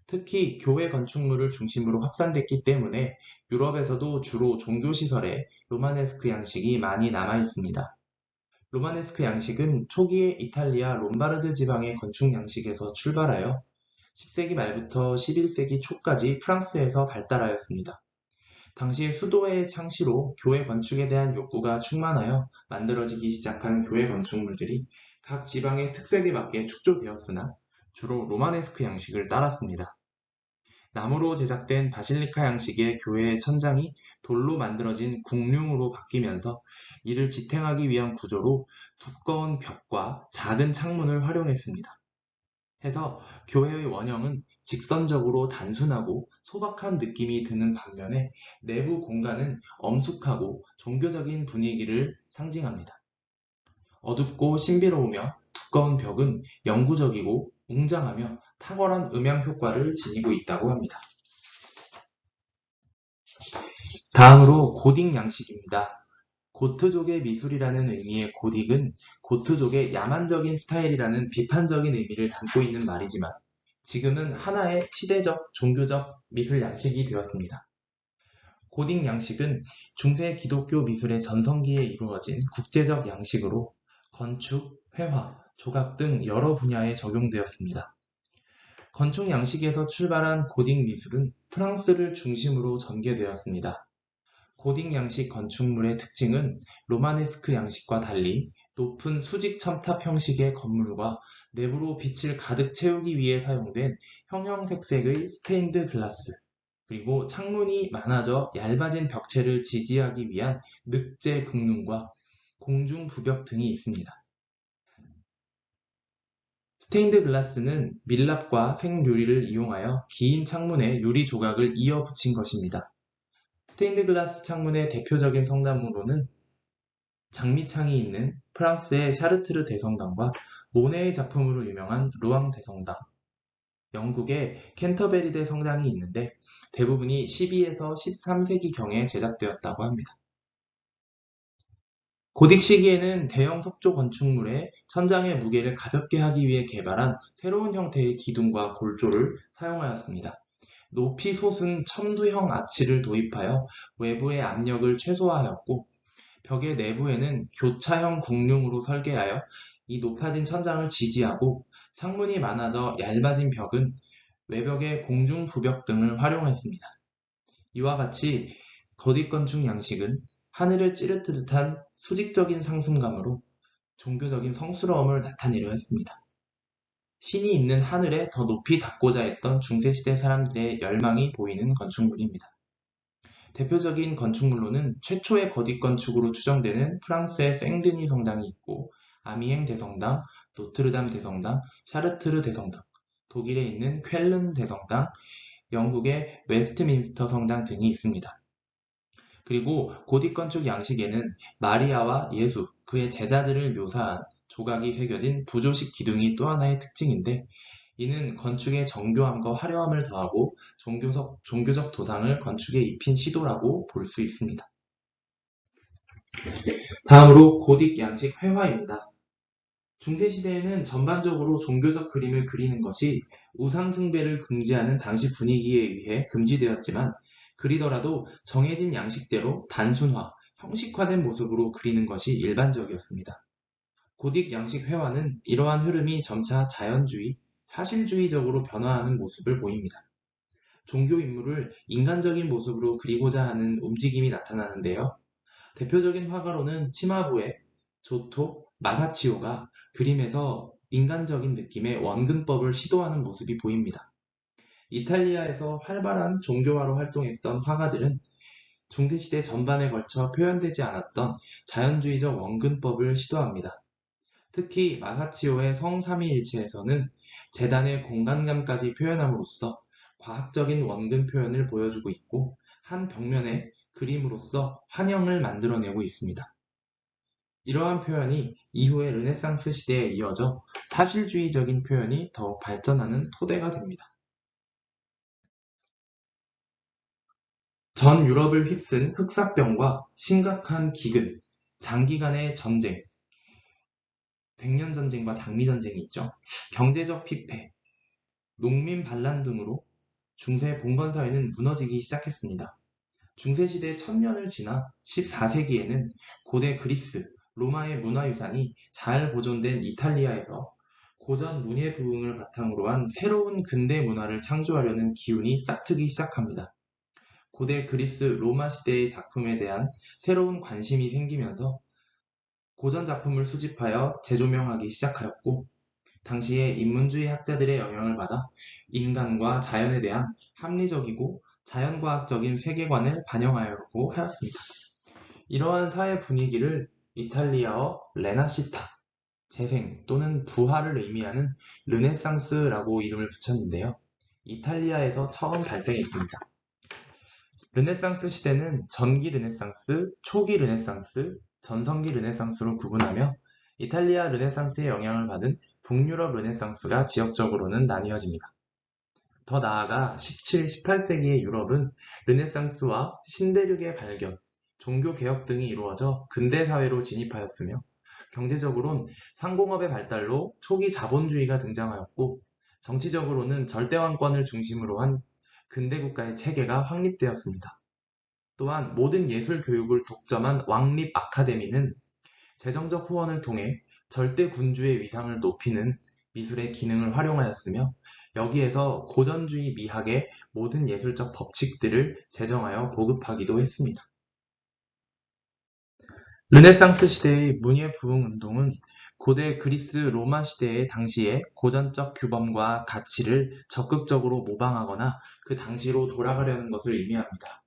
특히 교회 건축물을 중심으로 확산됐기 때문에 유럽에서도 주로 종교시설에 로마네스크 양식이 많이 남아 있습니다. 로마네스크 양식은 초기에 이탈리아 롬바르드 지방의 건축 양식에서 출발하여 10세기 말부터 11세기 초까지 프랑스에서 발달하였습니다. 당시 수도회의 창시로 교회 건축에 대한 욕구가 충만하여 만들어지기 시작한 교회 건축물들이 각 지방의 특색에 맞게 축조되었으나 주로 로마네스크 양식을 따랐습니다. 나무로 제작된 바실리카 양식의 교회의 천장이 돌로 만들어진 궁룡으로 바뀌면서 이를 지탱하기 위한 구조로 두꺼운 벽과 작은 창문을 활용했습니다. 해서 교회의 원형은 직선적으로 단순하고 소박한 느낌이 드는 반면에 내부 공간은 엄숙하고 종교적인 분위기를 상징합니다. 어둡고 신비로우며 두꺼운 벽은 영구적이고 웅장하며 탁월한 음향 효과를 지니고 있다고 합니다. 다음으로 고딕 양식입니다. 고트족의 미술이라는 의미의 고딕은 고트족의 야만적인 스타일이라는 비판적인 의미를 담고 있는 말이지만 지금은 하나의 시대적, 종교적 미술 양식이 되었습니다. 고딕 양식은 중세 기독교 미술의 전성기에 이루어진 국제적 양식으로 건축, 회화, 조각 등 여러 분야에 적용되었습니다. 건축 양식에서 출발한 고딕 미술은 프랑스를 중심으로 전개되었습니다. 고딕 양식 건축물의 특징은 로마네스크 양식과 달리 높은 수직 첨탑 형식의 건물과 내부로 빛을 가득 채우기 위해 사용된 형형색색의 스테인드 글라스, 그리고 창문이 많아져 얇아진 벽체를 지지하기 위한 늑제 극륜과 공중 부벽 등이 있습니다. 스테인드 글라스는 밀랍과 생유리를 이용하여 긴 창문에 유리 조각을 이어 붙인 것입니다. 스테인드 글라스 창문의 대표적인 성당으로는 장미창이 있는 프랑스의 샤르트르 대성당과 모네의 작품으로 유명한 루앙 대성당, 영국의 캔터베리대 성당이 있는데 대부분이 12에서 13세기경에 제작되었다고 합니다. 고딕 시기에는 대형 석조 건축물의 천장의 무게를 가볍게 하기 위해 개발한 새로운 형태의 기둥과 골조를 사용하였습니다. 높이 솟은 첨두형 아치를 도입하여 외부의 압력을 최소화하였고 벽의 내부에는 교차형 궁룡으로 설계하여 이 높아진 천장을 지지하고 창문이 많아져 얇아진 벽은 외벽의 공중 부벽 등을 활용했습니다. 이와 같이 고딕 건축 양식은 하늘을 찌르뜨듯한 수직적인 상승감으로 종교적인 성스러움을 나타내려 했습니다. 신이 있는 하늘에 더 높이 닿고자 했던 중세시대 사람들의 열망이 보이는 건축물입니다. 대표적인 건축물로는 최초의 고딕 건축으로 추정되는 프랑스의 생드니 성당이 있고 아미엥 대성당, 노트르담 대성당, 샤르트르 대성당, 독일에 있는 쾰른 대성당, 영국의 웨스트민스터 성당 등이 있습니다. 그리고 고딕 건축 양식에는 마리아와 예수, 그의 제자들을 묘사한 조각이 새겨진 부조식 기둥이 또 하나의 특징인데 이는 건축의 정교함과 화려함을 더하고 종교적 도상을 건축에 입힌 시도라고 볼 수 있습니다. 다음으로 고딕 양식 회화입니다. 중세시대에는 전반적으로 종교적 그림을 그리는 것이 우상숭배를 금지하는 당시 분위기에 의해 금지되었지만 그리더라도 정해진 양식대로 단순화, 형식화된 모습으로 그리는 것이 일반적이었습니다. 고딕 양식 회화는 이러한 흐름이 점차 자연주의, 사실주의적으로 변화하는 모습을 보입니다. 종교 인물을 인간적인 모습으로 그리고자 하는 움직임이 나타나는데요. 대표적인 화가로는 치마부에, 조토, 마사치오가 그림에서 인간적인 느낌의 원근법을 시도하는 모습이 보입니다. 이탈리아에서 활발한 종교화로 활동했던 화가들은 중세시대 전반에 걸쳐 표현되지 않았던 자연주의적 원근법을 시도합니다. 특히 마사치오의 성삼위일체에서는 재단의 공간감까지 표현함으로써 과학적인 원근 표현을 보여주고 있고 한 벽면에 그림으로써 환영을 만들어내고 있습니다. 이러한 표현이 이후의 르네상스 시대에 이어져 사실주의적인 표현이 더욱 발전하는 토대가 됩니다. 전 유럽을 휩쓴 흑사병과 심각한 기근, 장기간의 전쟁, 백년 전쟁과 장미 전쟁이 있죠. 경제적 피폐, 농민 반란 등으로 중세 봉건 사회는 무너지기 시작했습니다. 중세시대 1000년을 지나 14세기에는 고대 그리스, 로마의 문화유산이 잘 보존된 이탈리아에서 고전 문예 부흥을 바탕으로 한 새로운 근대 문화를 창조하려는 기운이 싹트기 시작합니다. 고대 그리스, 로마 시대의 작품에 대한 새로운 관심이 생기면서 고전 작품을 수집하여 재조명하기 시작하였고, 당시에 인문주의 학자들의 영향을 받아 인간과 자연에 대한 합리적이고 자연과학적인 세계관을 반영하려고 하였습니다. 이러한 사회 분위기를 이탈리아어 레나시타, 재생 또는 부활을 의미하는 르네상스라고 이름을 붙였는데요. 이탈리아에서 처음 발생했습니다. 르네상스 시대는 전기 르네상스, 초기 르네상스, 전성기 르네상스로 구분하며 이탈리아 르네상스의 영향을 받은 북유럽 르네상스가 지역적으로는 나뉘어집니다. 더 나아가 17, 18세기의 유럽은 르네상스와 신대륙의 발견, 종교개혁 등이 이루어져 근대사회로 진입하였으며 경제적으론 상공업의 발달로 초기 자본주의가 등장하였고 정치적으로는 절대왕권을 중심으로 한 근대국가의 체계가 확립되었습니다. 또한 모든 예술 교육을 독점한 왕립 아카데미는 재정적 후원을 통해 절대 군주의 위상을 높이는 미술의 기능을 활용하였으며 여기에서 고전주의 미학의 모든 예술적 법칙들을 제정하여 보급하기도 했습니다. 르네상스 시대의 문예 부흥 운동은 고대 그리스 로마 시대의 당시의 고전적 규범과 가치를 적극적으로 모방하거나 그 당시로 돌아가려는 것을 의미합니다.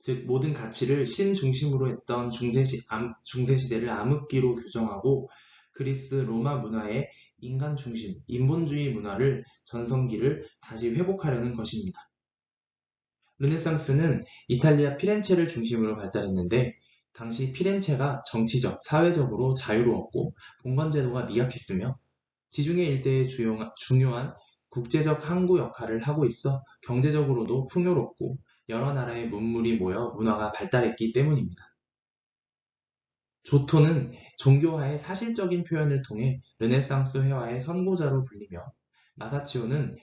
즉 모든 가치를 신 중심으로 했던 중세시대를 암흑기로 규정하고 그리스 로마 문화의 인간 중심, 인본주의 문화를 전성기를 다시 회복하려는 것입니다. 르네상스는 이탈리아 피렌체를 중심으로 발달했는데 당시 피렌체가 정치적, 사회적으로 자유로웠고 봉건제도가 미약했으며 지중해 일대의 중요한 국제적 항구 역할을 하고 있어 경제적으로도 풍요롭고 여러 나라의 문물이 모여 문화가 발달했기 때문입니다. 조토는 종교화의 사실적인 표현을 통해 르네상스 회화의 선구자로 불리며 마사치오는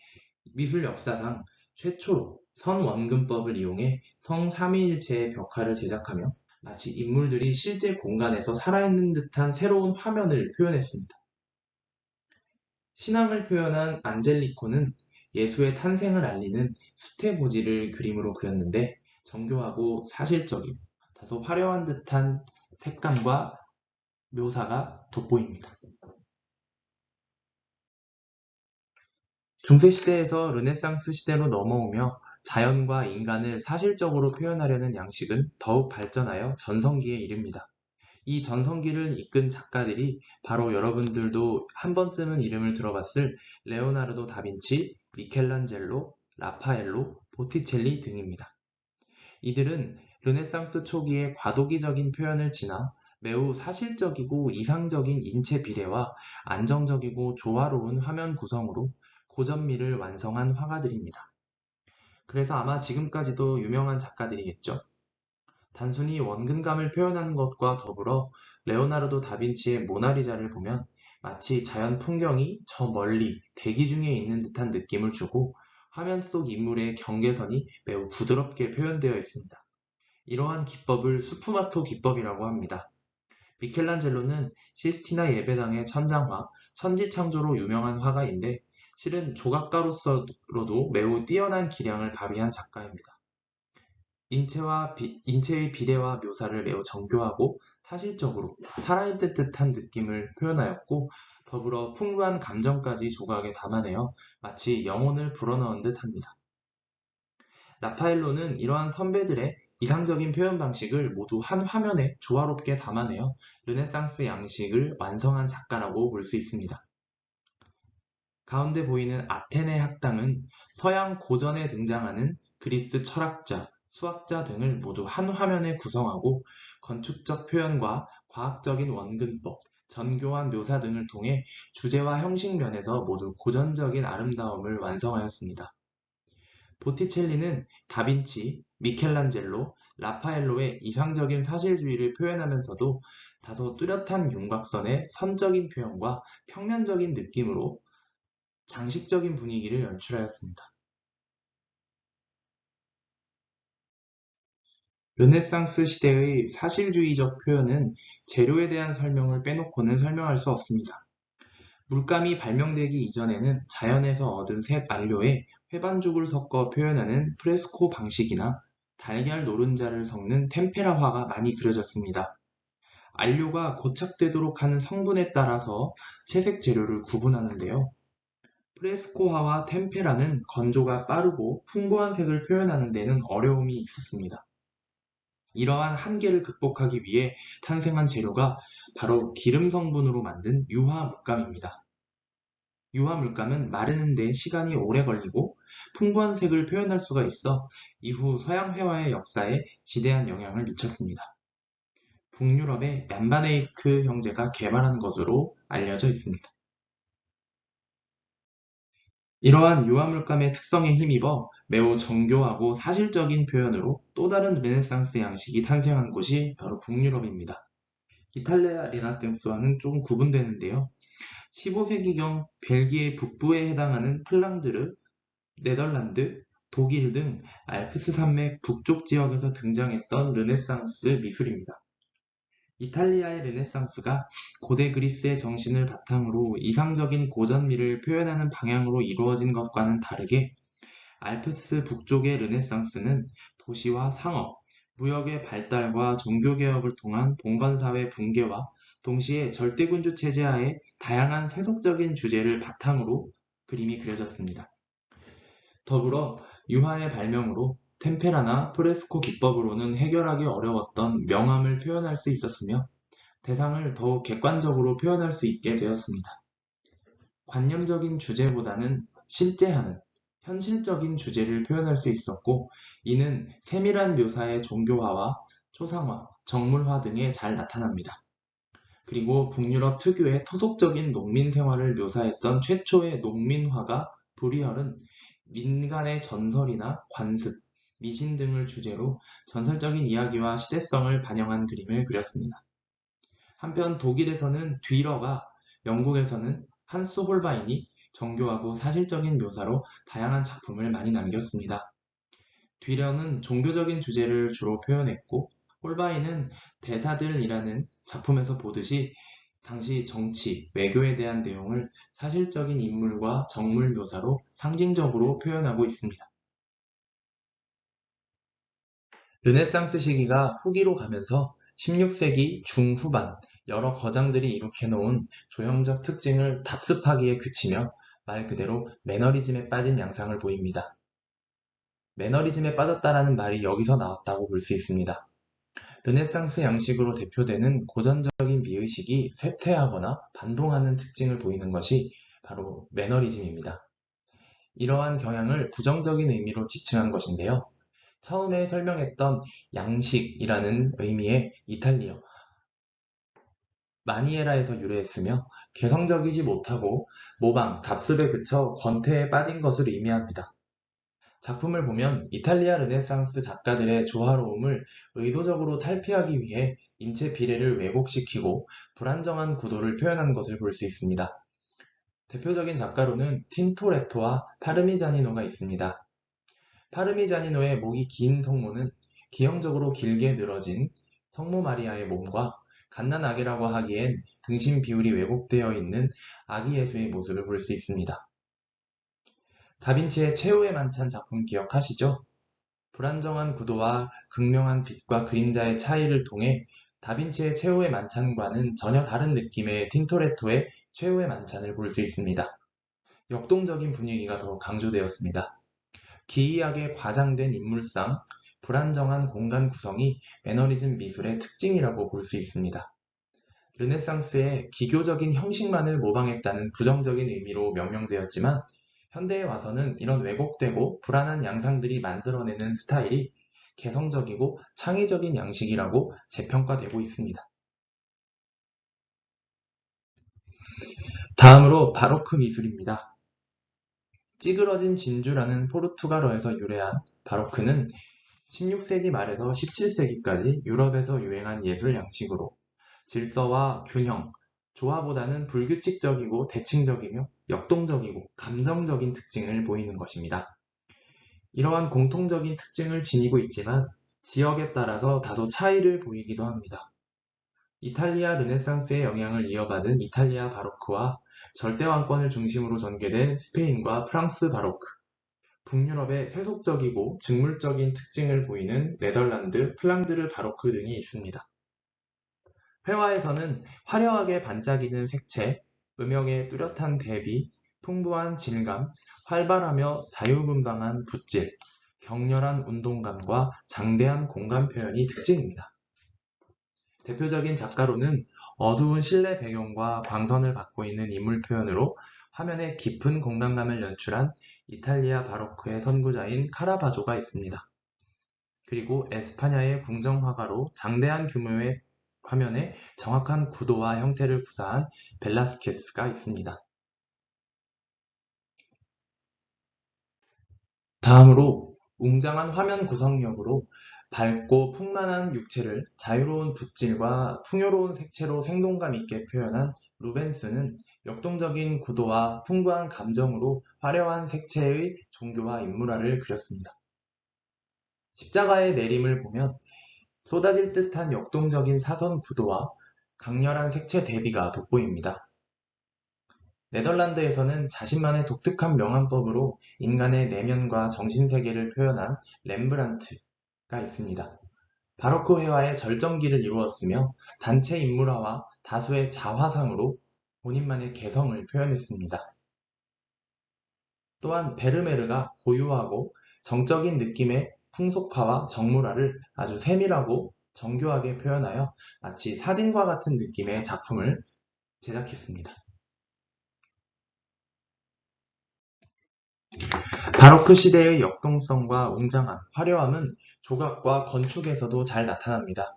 미술 역사상 최초로 선원근법을 이용해 성삼위일체의 벽화를 제작하며 마치 인물들이 실제 공간에서 살아있는 듯한 새로운 화면을 표현했습니다. 신앙을 표현한 안젤리코는 예수의 탄생을 알리는 수태보지를 그림으로 그렸는데 정교하고 사실적인 다소 화려한 듯한 색감과 묘사가 돋보입니다. 중세시대에서 르네상스 시대로 넘어오며 자연과 인간을 사실적으로 표현하려는 양식은 더욱 발전하여 전성기에 이릅니다. 이 전성기를 이끈 작가들이 바로 여러분들도 한 번쯤은 이름을 들어봤을 레오나르도 다빈치, 미켈란젤로, 라파엘로, 보티첼리 등입니다. 이들은 르네상스 초기의 과도기적인 표현을 지나 매우 사실적이고 이상적인 인체 비례와 안정적이고 조화로운 화면 구성으로 고전미를 완성한 화가들입니다. 그래서 아마 지금까지도 유명한 작가들이겠죠. 단순히 원근감을 표현하는 것과 더불어 레오나르도 다빈치의 모나리자를 보면 마치 자연 풍경이 저 멀리 대기 중에 있는 듯한 느낌을 주고 화면 속 인물의 경계선이 매우 부드럽게 표현되어 있습니다. 이러한 기법을 수프마토 기법이라고 합니다. 미켈란젤로는 시스티나 예배당의 천장화, 천지창조로 유명한 화가인데 실은 조각가로서도 매우 뛰어난 기량을 발휘한 작가입니다. 인체의 비례와 묘사를 매우 정교하고 사실적으로 살아있는 듯한 느낌을 표현하였고 더불어 풍부한 감정까지 조각에 담아내어 마치 영혼을 불어넣은 듯합니다. 라파엘로는 이러한 선배들의 이상적인 표현 방식을 모두 한 화면에 조화롭게 담아내어 르네상스 양식을 완성한 작가라고 볼 수 있습니다. 가운데 보이는 아테네 학당은 서양 고전에 등장하는 그리스 철학자, 수학자 등을 모두 한 화면에 구성하고 건축적 표현과 과학적인 원근법, 정교한 묘사 등을 통해 주제와 형식 면에서 모두 고전적인 아름다움을 완성하였습니다. 보티첼리는 다빈치, 미켈란젤로, 라파엘로의 이상적인 사실주의를 표현하면서도 다소 뚜렷한 윤곽선의 선적인 표현과 평면적인 느낌으로 장식적인 분위기를 연출하였습니다. 르네상스 시대의 사실주의적 표현은 재료에 대한 설명을 빼놓고는 설명할 수 없습니다. 물감이 발명되기 이전에는 자연에서 얻은 색 안료에 회반죽을 섞어 표현하는 프레스코 방식이나 달걀 노른자를 섞는 템페라화가 많이 그려졌습니다. 안료가 고착되도록 하는 성분에 따라서 채색 재료를 구분하는데요. 프레스코화와 템페라는 건조가 빠르고 풍부한 색을 표현하는 데는 어려움이 있었습니다. 이러한 한계를 극복하기 위해 탄생한 재료가 바로 기름 성분으로 만든 유화 물감입니다. 유화 물감은 마르는 데 시간이 오래 걸리고 풍부한 색을 표현할 수가 있어 이후 서양 회화의 역사에 지대한 영향을 미쳤습니다. 북유럽의 얀바네이크 형제가 개발한 것으로 알려져 있습니다. 이러한 유화물감의 특성에 힘입어 매우 정교하고 사실적인 표현으로 또 다른 르네상스 양식이 탄생한 곳이 바로 북유럽입니다. 이탈리아 르네상스와는 조금 구분되는데요. 15세기경 벨기에 북부에 해당하는 플랑드르, 네덜란드, 독일 등 알프스 산맥 북쪽 지역에서 등장했던 르네상스 미술입니다. 이탈리아의 르네상스가 고대 그리스의 정신을 바탕으로 이상적인 고전미를 표현하는 방향으로 이루어진 것과는 다르게 알프스 북쪽의 르네상스는 도시와 상업, 무역의 발달과 종교개혁을 통한 봉건사회 붕괴와 동시에 절대군주 체제하에 다양한 세속적인 주제를 바탕으로 그림이 그려졌습니다. 더불어 유화의 발명으로 템페라나 프레스코 기법으로는 해결하기 어려웠던 명암을 표현할 수 있었으며 대상을 더욱 객관적으로 표현할 수 있게 되었습니다. 관념적인 주제보다는 실제하는, 현실적인 주제를 표현할 수 있었고 이는 세밀한 묘사의 종교화와 초상화, 정물화 등에 잘 나타납니다. 그리고 북유럽 특유의 토속적인 농민 생활을 묘사했던 최초의 농민화가 브리얼은 민간의 전설이나 관습, 미신 등을 주제로 전설적인 이야기와 시대성을 반영한 그림을 그렸습니다. 한편 독일에서는 뒤러가, 영국에서는 한스 홀바인이 정교하고 사실적인 묘사로 다양한 작품을 많이 남겼습니다. 뒤러는 종교적인 주제를 주로 표현했고 홀바인은 대사들이라는 작품에서 보듯이 당시 정치, 외교에 대한 내용을 사실적인 인물과 정물 묘사로 상징적으로 표현하고 있습니다. 르네상스 시기가 후기로 가면서 16세기 중후반 여러 거장들이 이룩해놓은 조형적 특징을 답습하기에 그치며 말 그대로 매너리즘에 빠진 양상을 보입니다. 매너리즘에 빠졌다라는 말이 여기서 나왔다고 볼 수 있습니다. 르네상스 양식으로 대표되는 고전적인 미의식이 쇠퇴하거나 반동하는 특징을 보이는 것이 바로 매너리즘입니다. 이러한 경향을 부정적인 의미로 지칭한 것인데요. 처음에 설명했던 양식이라는 의미의 이탈리어 마니에라에서 유래했으며 개성적이지 못하고 모방, 답습에 그쳐 권태에 빠진 것을 의미합니다. 작품을 보면 이탈리아 르네상스 작가들의 조화로움을 의도적으로 탈피하기 위해 인체 비례를 왜곡시키고 불안정한 구도를 표현한 것을 볼 수 있습니다. 대표적인 작가로는 틴토레토와 파르미자니노가 있습니다. 파르미자니노의 목이 긴 성모는 기형적으로 길게 늘어진 성모 마리아의 몸과 갓난아기라고 하기엔 등심 비율이 왜곡되어 있는 아기 예수의 모습을 볼 수 있습니다. 다빈치의 최후의 만찬 작품 기억하시죠? 불안정한 구도와 극명한 빛과 그림자의 차이를 통해 다빈치의 최후의 만찬과는 전혀 다른 느낌의 틴토레토의 최후의 만찬을 볼 수 있습니다. 역동적인 분위기가 더 강조되었습니다. 기이하게 과장된 인물상, 불안정한 공간 구성이 매너리즘 미술의 특징이라고 볼 수 있습니다. 르네상스의 기교적인 형식만을 모방했다는 부정적인 의미로 명명되었지만 현대에 와서는 이런 왜곡되고 불안한 양상들이 만들어내는 스타일이 개성적이고 창의적인 양식이라고 재평가되고 있습니다. 다음으로 바로크 미술입니다. 찌그러진 진주라는 포르투갈어에서 유래한 바로크는 16세기 말에서 17세기까지 유럽에서 유행한 예술 양식으로 질서와 균형, 조화보다는 불규칙적이고 대칭적이며 역동적이고 감정적인 특징을 보이는 것입니다. 이러한 공통적인 특징을 지니고 있지만 지역에 따라서 다소 차이를 보이기도 합니다. 이탈리아 르네상스의 영향을 이어받은 이탈리아 바로크와 절대왕권을 중심으로 전개된 스페인과 프랑스 바로크, 북유럽의 세속적이고 직물적인 특징을 보이는 네덜란드, 플랑드르 바로크 등이 있습니다. 회화에서는 화려하게 반짝이는 색채, 음역의 뚜렷한 대비, 풍부한 질감, 활발하며 자유분방한 붓질, 격렬한 운동감과 장대한 공간 표현이 특징입니다. 대표적인 작가로는 어두운 실내 배경과 광선을 받고 있는 인물 표현으로 화면에 깊은 공간감을 연출한 이탈리아 바로크의 선구자인 카라바조가 있습니다. 그리고 에스파냐의 궁정화가로 장대한 규모의 화면에 정확한 구도와 형태를 구사한 벨라스케스가 있습니다. 다음으로 웅장한 화면 구성력으로 밝고 풍만한 육체를 자유로운 붓질과 풍요로운 색채로 생동감 있게 표현한 루벤스는 역동적인 구도와 풍부한 감정으로 화려한 색채의 종교와 인물화를 그렸습니다. 십자가의 내림을 보면 쏟아질 듯한 역동적인 사선 구도와 강렬한 색채 대비가 돋보입니다. 네덜란드에서는 자신만의 독특한 명암법으로 인간의 내면과 정신세계를 표현한 렘브란트가 있습니다. 바로크 회화의 절정기를 이루었으며 단체 인물화와 다수의 자화상으로 본인만의 개성을 표현했습니다. 또한 베르메르가 고유하고 정적인 느낌의 풍속화와 정물화를 아주 세밀하고 정교하게 표현하여 마치 사진과 같은 느낌의 작품을 제작했습니다. 바로크 시대의 역동성과 웅장함, 화려함은 조각과 건축에서도 잘 나타납니다.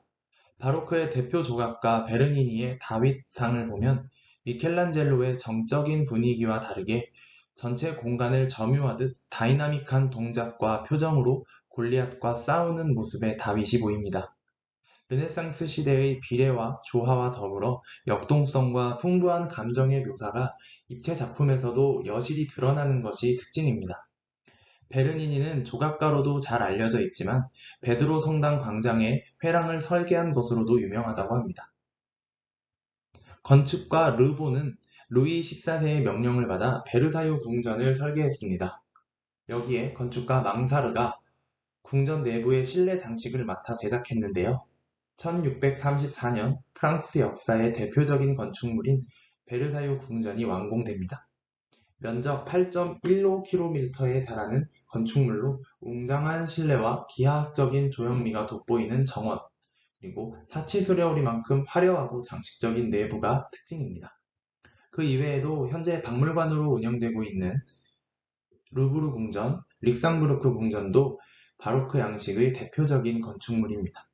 바로크의 대표 조각가 베르니니의 다윗상을 보면 미켈란젤로의 정적인 분위기와 다르게 전체 공간을 점유하듯 다이나믹한 동작과 표정으로 골리앗과 싸우는 모습의 다윗이 보입니다. 르네상스 시대의 비례와 조화와 더불어 역동성과 풍부한 감정의 묘사가 입체 작품에서도 여실히 드러나는 것이 특징입니다. 베르니니는 조각가로도 잘 알려져 있지만 베드로 성당 광장에 회랑을 설계한 것으로도 유명하다고 합니다. 건축가 르보는 루이 14세의 명령을 받아 베르사유 궁전을 설계했습니다. 여기에 건축가 망사르가 궁전 내부의 실내 장식을 맡아 제작했는데요. 1634년 프랑스 역사의 대표적인 건축물인 베르사유 궁전이 완공됩니다. 면적 8.15km에 달하는 건축물로 웅장한 실내와 기하학적인 조형미가 돋보이는 정원, 그리고 사치수레오리만큼 화려하고 장식적인 내부가 특징입니다. 그 이외에도 현재 박물관으로 운영되고 있는 루브르 궁전, 릭상부르크 궁전도 바로크 양식의 대표적인 건축물입니다.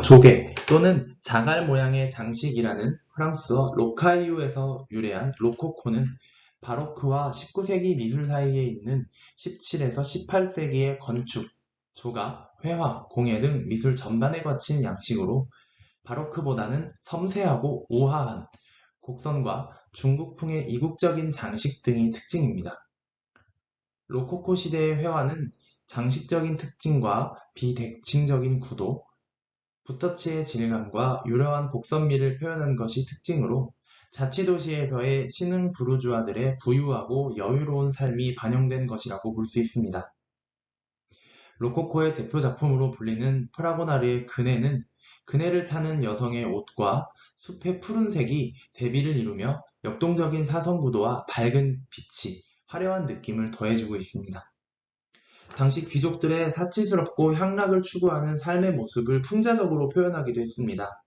조개 또는 자갈 모양의 장식이라는 프랑스어 로카이유에서 유래한 로코코는 바로크와 19세기 미술 사이에 있는 17에서 18세기의 건축, 조각, 회화, 공예 등 미술 전반에 거친 양식으로 바로크보다는 섬세하고 우아한 곡선과 중국풍의 이국적인 장식 등이 특징입니다. 로코코 시대의 회화는 장식적인 특징과 비대칭적인 구도, 붓터치의 질감과 유려한 곡선미를 표현한 것이 특징으로 자치도시에서의 신흥 부르주아들의 부유하고 여유로운 삶이 반영된 것이라고 볼 수 있습니다. 로코코의 대표 작품으로 불리는 프라고나르의 그네는 그네를 타는 여성의 옷과 숲의 푸른색이 대비를 이루며 역동적인 사선 구도와 밝은 빛이 화려한 느낌을 더해주고 있습니다. 당시 귀족들의 사치스럽고 향락을 추구하는 삶의 모습을 풍자적으로 표현하기도 했습니다.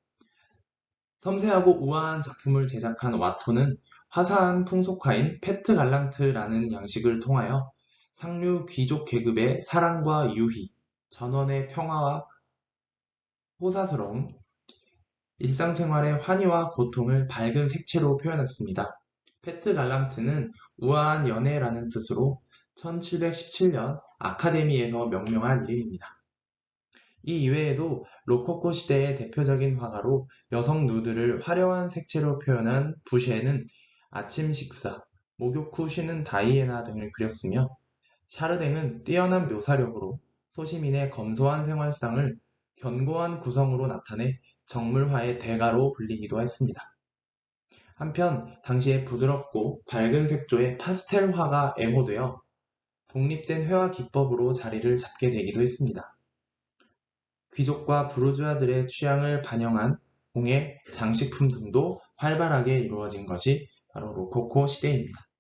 섬세하고 우아한 작품을 제작한 와토는 화사한 풍속화인 페트 갈랑트라는 양식을 통하여 상류 귀족 계급의 사랑과 유희, 전원의 평화와 호사스러움, 일상생활의 환희와 고통을 밝은 색채로 표현했습니다. 페트 갈랑트는 우아한 연애라는 뜻으로 1717년 아카데미에서 명명한 이름입니다. 이 이외에도 로코코 시대의 대표적인 화가로 여성 누드를 화려한 색채로 표현한 부쉐는 아침 식사, 목욕 후 쉬는 다이애나 등을 그렸으며 샤르댕은 뛰어난 묘사력으로 소시민의 검소한 생활상을 견고한 구성으로 나타내 정물화의 대가로 불리기도 했습니다. 한편 당시에 부드럽고 밝은 색조의 파스텔화가 애호되어 독립된 회화 기법으로 자리를 잡게 되기도 했습니다. 귀족과 부르주아들의 취향을 반영한 공예, 장식품 등도 활발하게 이루어진 것이 바로 로코코 시대입니다.